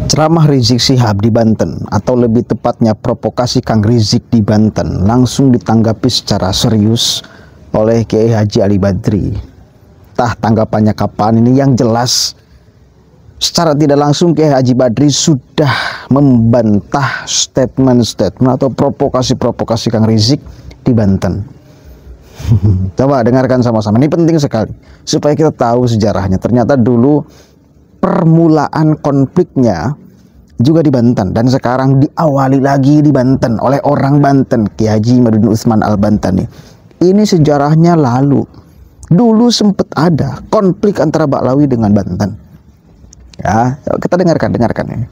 Ceramah Rizik Syihab di Banten, atau lebih tepatnya provokasi Kang Rizik di Banten, langsung ditanggapi secara serius oleh Kiai Haji Ali Badri. Tah tanggapannya kapan ini, yang jelas secara tidak langsung Kiai Haji Badri sudah membantah statement-statement atau provokasi-provokasi Kang Rizik di Banten. Coba dengarkan sama-sama, ini penting sekali supaya kita tahu sejarahnya. Ternyata dulu permulaan konfliknya juga di Banten, dan sekarang diawali lagi di Banten oleh orang Banten, Kiai Haji Imaduddin Utsman Al-Bantani. Ini sejarahnya lalu. Dulu sempat ada konflik antara Ba'alawi dengan Banten. Ya, kita dengarkan ini.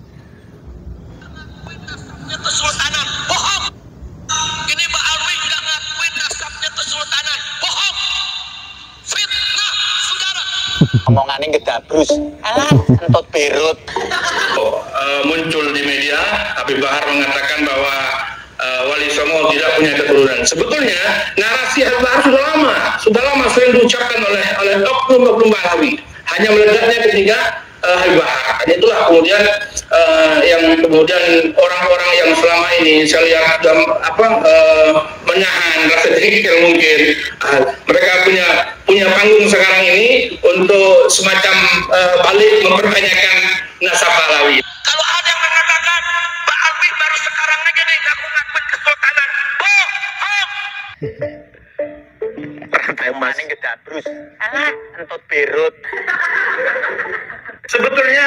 Kesultanan, bohong. Ini Ba'alawi nggak ngakuin nasabnya kesultanan, bohong. Fitnah, saudara. Omongannya gedabrus, alah, entut berut. Muncul di media, Habib Bahar mengatakan bahwa Wali Songo tidak punya keturunan. Sebetulnya narasi Habib Bahar sudah lama sering diucapkan oleh oknum Ba'alawi. Hanya meledaknya ketika Habib Bahar. Dan itulah kemudian yang kemudian orang-orang yang selama ini saya lihat menahan rasa jengkel mungkin. Mereka punya panggung sekarang ini untuk semacam balik mempertanyakan nasab Ba'alawi. Kalau ada yang mengatakan Ba'alawi baru sekarang aja nih ngaku-ngakuin kesultanan, bohong. Omongannya gedabrus, alah, entut berut. Sebetulnya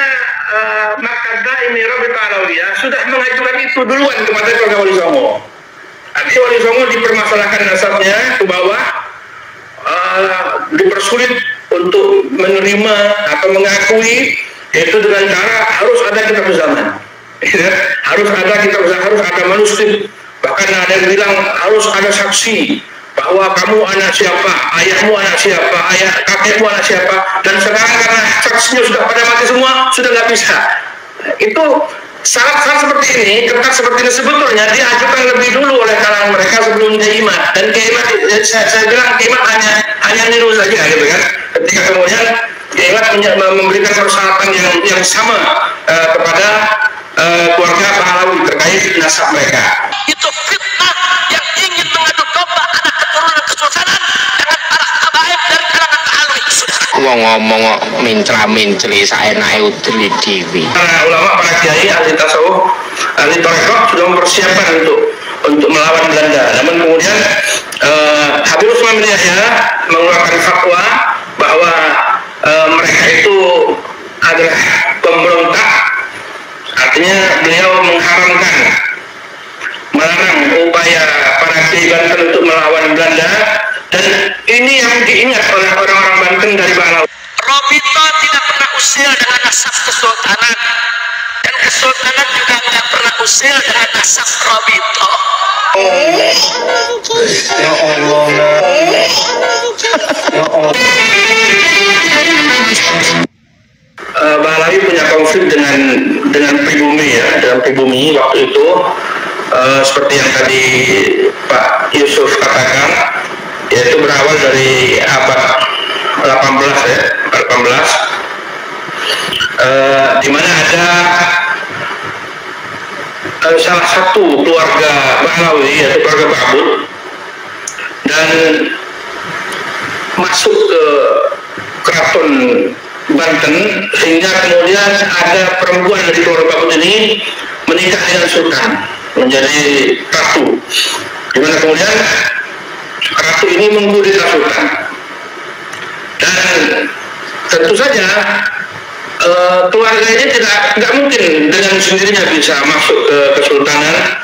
Makada Imiro Ba'alawiyah sudah mengajukan itu duluan kepada keluarga Wali Songo. Artinya Wali Songo dipermasalahkan nasabnya ke bawah, dipersulit untuk menerima atau mengakui, yaitu dengan cara harus ada kitab zaman, harus ada manuskrip, bahkan ada yang bilang harus ada saksi bahwa kamu anak siapa, ayahmu anak siapa, kakekmu anak siapa. Dan sekarang karena saksinya sudah pada mati semua, sudah nggak bisa. Itu syarat-syarat seperti ini, ketat seperti ini sebetulnya diajukan lebih dulu oleh kalangan mereka sebelum Kiaimat. Dan Kiaimat, saya bilang Kiaimat hanya niru saja, gitu kan. Ketika kemudian Kiaimat memberikan persyaratan yang sama kepada keluarga Ba'alawi terkait nasab mereka. Itu fitnah yang ingin mengadu domba anak keturunan kesultanan dengan para habaib dari kalangan Ba'alawi. Ngomong mintra-mincri saenake udri dhewe. Para ulama, para kiai, ahli tasawuf, ahli tarekat sudah mempersiapkan untuk melawan Belanda. Namun kemudian Habib Utsman bin Yahya mengeluarkan fatwa bahwa mereka itu adalah pemberontak. Artinya beliau mengharamkan, melarang upaya para kiai Banten untuk melawan Belanda. Dan ini yang diingat oleh orang-orang Banten dari Ba'alawi. Robito tidak pernah usil dengan nasab kesultanan, dan kesultanan juga tidak pernah usil dengan nasab Robito. Ya Allah. Ya Allah. Ba'alawi punya konflik dengan pribumi, ya, dengan pribumi waktu itu, seperti yang tadi Pak Yusuf katakan, yaitu berawal dari abad 18, ya, 18, di mana ada salah satu keluarga Ba'alawi, yaitu keluarga Ba'bud, dan masuk ke keraton Banten, sehingga kemudian ada perempuan dari keluarga Ba'bud ini menikah dengan sultan, menjadi ratu, di mana kemudian ratu ini mengkudeta sultan. Dan tentu saja keluarga ini tidak mungkin dengan sendirinya bisa masuk ke kesultanan,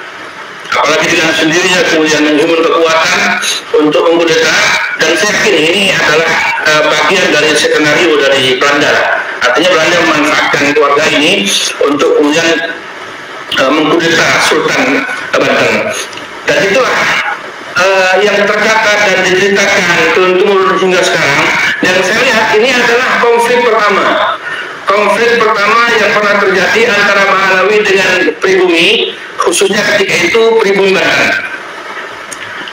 apalagi dengan sendirinya kemudian menghimpun kekuatan untuk mengkudeta. Dan saya yakin ini adalah bagian dari skenario dari Belanda. Artinya Belanda memanfaatkan keluarga ini untuk kemudian mengkudeta Sultan Banten. Dan itulah yang tercatat dan diceritakan turun-temurun hingga sekarang. Dan saya lihat ini adalah konflik pertama yang pernah terjadi antara Ba'alawi dengan pribumi, khususnya ketika itu pribumi Banten.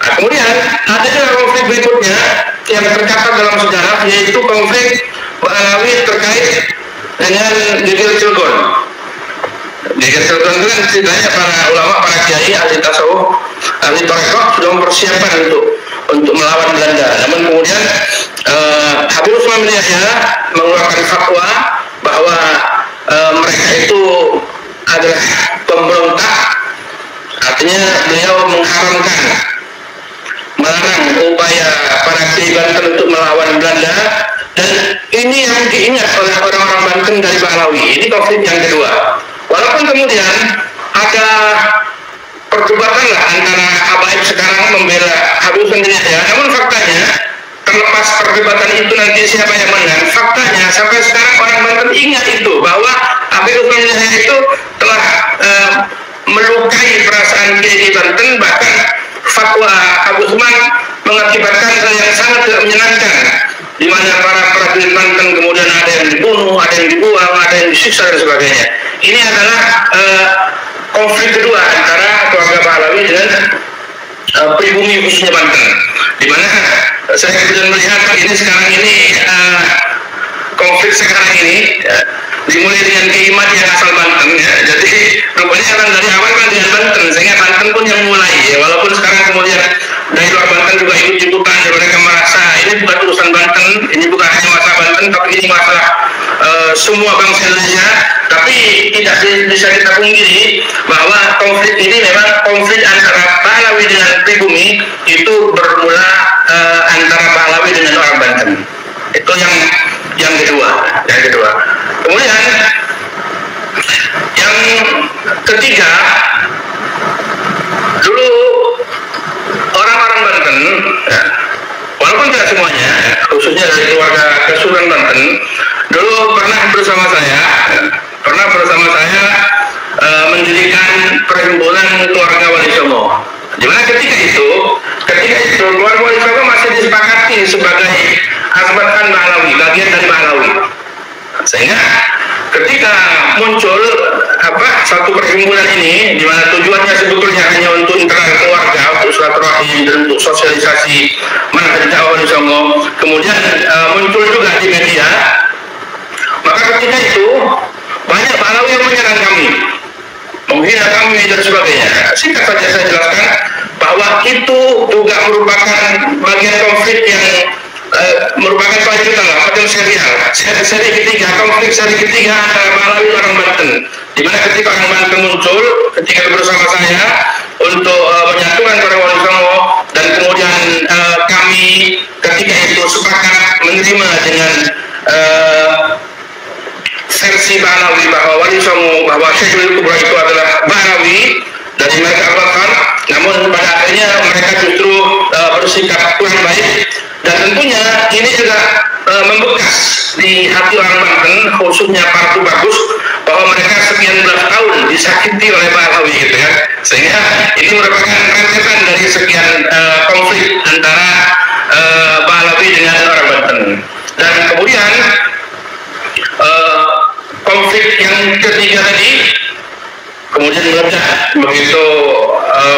Nah, kemudian ada juga konflik berikutnya yang tercatat dalam sejarah, yaitu konflik Ba'alawi terkait dengan Gegel Cilegon. Di Sultan itu kan ceritanya para ulama, para kiai, ahli tasawuf, ahli tarekat sudah mempersiapkan untuk melawan Belanda. Namun kemudian Habib Utsman bin Yahya mengeluarkan fatwa bahwa mereka itu adalah pemberontak. Artinya beliau mengharamkan, melarang upaya para kiai Banten untuk melawan Belanda, dan ini yang diingat oleh orang-orang Banten dari Pahlawi. Ini konflik yang kedua. Walaupun kemudian ada perdebatan lah antara habaib sekarang membela Habib Utsman bin Yahya, namun faktanya terlepas perdebatan itu nanti siapa yang menang, faktanya sampai sekarang orang Banten ingat itu bahwa Habib Utsman bin Yahya itu telah melukai perasaan kiai Banten, bahkan fatwa Habib Utsman mengakibatkan hal yang sangat tidak menyenangkan, di mana para prajurit Banten kemudian ada yang dibunuh, ada yang dibuang, ada yang disiksa dan sebagainya. Ini adalah konflik kedua antara keluarga Pahlawi dengan pribumi khususnya Banten, di mana saya kemudian melihat ini sekarang ini konflik sekarang ini dimulai dengan Kiai yang asal Banten, ya. Jadi rupanya memang dari awal kan dengan Banten, sehingga Banten pun yang mulai, ya. Walaupun sekarang kemudian dari luar Banten juga ikut-ikutan, ya, mereka merasa ini bukan urusan Banten, ini bukan hanya masalah Banten, tapi ini masalah semua bangsa Indonesia. Tapi tidak bisa kita pungkiri bahwa konflik ini memang konflik antara Pahlawi dengan pribumi, itu bermula antara Pahlawi dengan orang Banten. Itu yang kedua. Kemudian yang ketiga, dulu orang-orang Banten, ya, walaupun tidak semuanya, khususnya dari keluarga Kesultanan Banten, dulu pernah bersama saya mendirikan perhimpunan keluarga Wali Songo. Di mana ketika itu keluarga Wali Songo masih disepakati sebagai asbatan Pahlawi, bagian dari Pahlawi. Sehingga ketika muncul satu perhimpunan ini, di mana tujuannya sebetulnya hanya untuk internal keluarga, untuk silaturahim dan untuk sosialisasi manhaj dakwah Wali Songo, kemudian muncul juga di media. Maka ketika itu banyak Pahlawi yang menyerang kami, menghina kami dan sebagainya. Singkat saja saya jelaskan bahwa itu juga merupakan bagian konflik yang merupakan kelanjutan lah, macam serial. Seri ketiga, konflik seri ketiga antara Pahlawi dan orang Banten. Di mana ketika orang Banten muncul, ketika bersama saya untuk menyatukan para Wali Songo, dan kemudian kami ketika itu sepakat menerima dengan versi Pahlawi bahwa Wali Songo, bahwa Syekhul Kubra itu adalah Pahlawi dari mereka Al-Bakar. Namun pada akhirnya mereka justru bersikap kurang baik, dan tentunya ini juga membekas di hati orang Banten, khususnya Partu Bagus, bahwa mereka sekian belas tahun disakiti oleh Pahlawi, gitu ya. Sehingga ini merupakan rentetan dari sekian konflik antara Pahlawi dengan orang Banten. Dan kemudian konflik yang ketiga tadi kemudian meledak begitu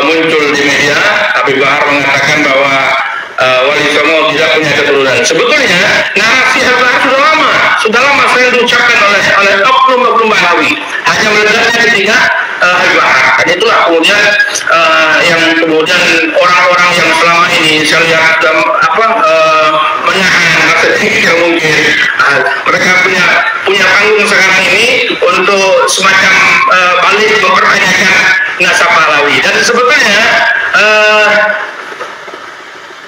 muncul di media. Habib Bahar mengatakan bahwa Wali Songo tidak punya keturunan. Sebetulnya narasi Habib Bahar sudah lama sering diucapkan oleh oknum-oknum Pahlawi, hanya meledaknya ketika Habib Bahar. Dan itulah kemudian yang kemudian orang-orang yang selama ini saya lihat menahan yang mungkin mereka punya panggung sekarang ini untuk semacam balik mempertanyakan nasab Pahlawi. Dan sebetulnya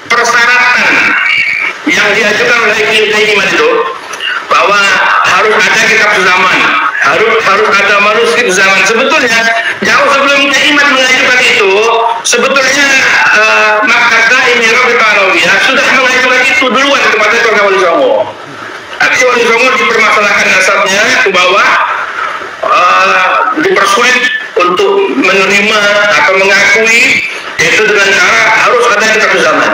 persyaratan yang diajukan oleh Kiai Iman itu bahwa harus ada kitab zaman, harus ada manuskrip zaman. Sebetulnya jauh sebelum Kiai Iman mengajukan itu, sebetulnya Maktabah Imam Pahlawiyah sudah mengajukan itu duluan kepada keluarga Wali Songo. Artinya Wali Songo dipermasalahkan nasabnya ke bawah, dipersulit untuk menerima atau mengakui, yaitu dengan cara harus ada kitab zaman.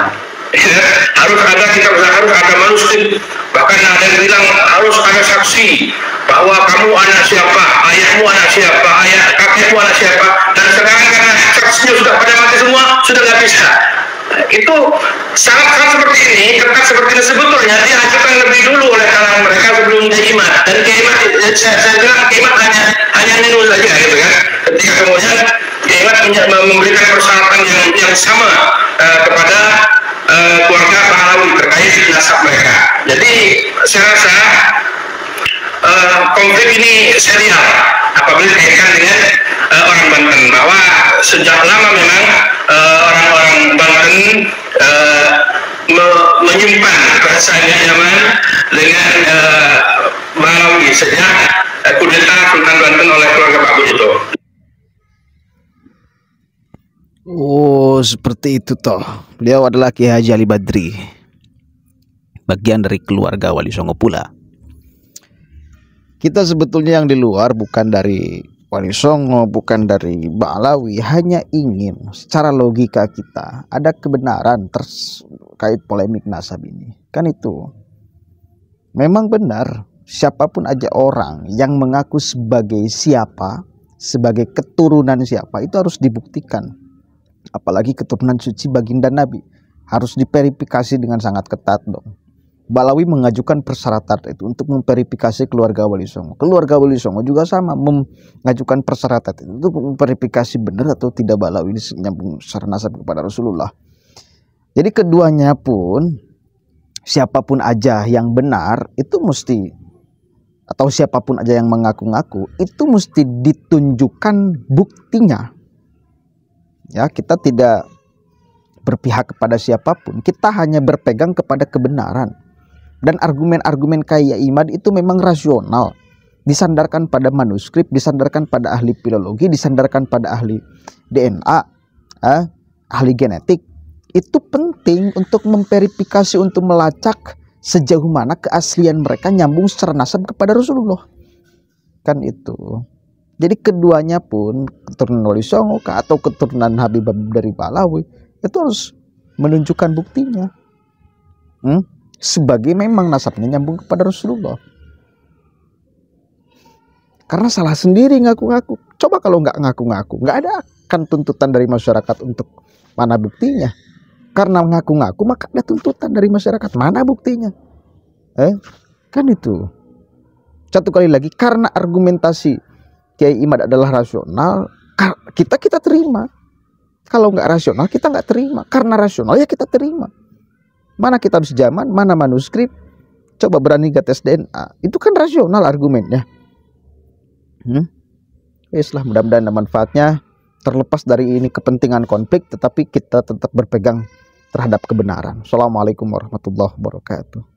Harus ada kitab zaman, harus ada manuskrip. Bahkan ada yang bilang harus ada saksi bahwa kamu anak siapa, ayahmu anak siapa, kakekmu anak siapa. Dan sekarang karena saksinya sudah pada mati semua, sudah nggak bisa. Itu syarat-syarat seperti ini, ketat seperti ini sebetulnya diajukan lebih dulu oleh kalangan mereka sebelum Kiai Iman. Dan Kiai Iman, saya bilang Kiai Iman hanya ninu saja, gitu kan. memberikan persyaratan yang sama kepada keluarga Pahlawi terkait nasab mereka. Jadi saya rasa konflik ini serial apabila dikaitkan dengan orang Banten, bahwa sejak lama memang orang-orang Banten menyimpan rasa nyaman dengan Pahlawi sejak kudeta Sultan Banten oleh keluarga Pak Bujito. Oh, seperti itu toh. Beliau adalah Kiai Haji Ali Badri, bagian dari keluarga Wali Songo pula. Kita sebetulnya yang di luar, bukan dari Wali Songo, bukan dari Pahlawi, hanya ingin secara logika kita ada kebenaran terkait polemik nasab ini. Kan itu memang benar, siapapun aja orang yang mengaku sebagai siapa, sebagai keturunan siapa, itu harus dibuktikan. Apalagi keturunan suci baginda Nabi, harus diverifikasi dengan sangat ketat dong. Pahlawi mengajukan persyaratan itu untuk memverifikasi keluarga Wali Songo. Keluarga Wali Songo juga sama mengajukan persyaratan itu untuk memverifikasi benar atau tidak Pahlawi ini nyambung secara nasab kepada Rasulullah. Jadi keduanya pun, siapapun aja yang benar itu mesti, atau siapapun aja yang mengaku-ngaku itu mesti ditunjukkan buktinya. Ya, kita tidak berpihak kepada siapapun, kita hanya berpegang kepada kebenaran. Dan argumen-argumen Kiai Imad itu memang rasional, disandarkan pada manuskrip, disandarkan pada ahli filologi, disandarkan pada ahli DNA, ahli genetik. Itu penting untuk memverifikasi, untuk melacak sejauh mana keaslian mereka nyambung secara nasab kepada Rasulullah. Kan itu. Jadi keduanya pun, keturunan Wali Songo atau keturunan Habib dari Pahlawi, itu harus menunjukkan buktinya. Sebagai memang nasabnya nyambung kepada Rasulullah. Karena salah sendiri ngaku-ngaku. Coba kalau nggak ngaku-ngaku, nggak ada akan tuntutan dari masyarakat untuk mana buktinya. Karena ngaku-ngaku maka ada tuntutan dari masyarakat, mana buktinya. Kan itu. Satu kali lagi, karena argumentasi Kiai Imad adalah rasional, kita terima. Kalau nggak rasional kita nggak terima. Karena rasional ya kita terima. Mana kitab sejaman, mana manuskrip, coba berani nggak tes DNA, itu kan rasional argumennya. Islah, mudah-mudahan ada manfaatnya. Terlepas dari ini kepentingan konflik, tetapi kita tetap berpegang terhadap kebenaran. Assalamualaikum warahmatullahi wabarakatuh.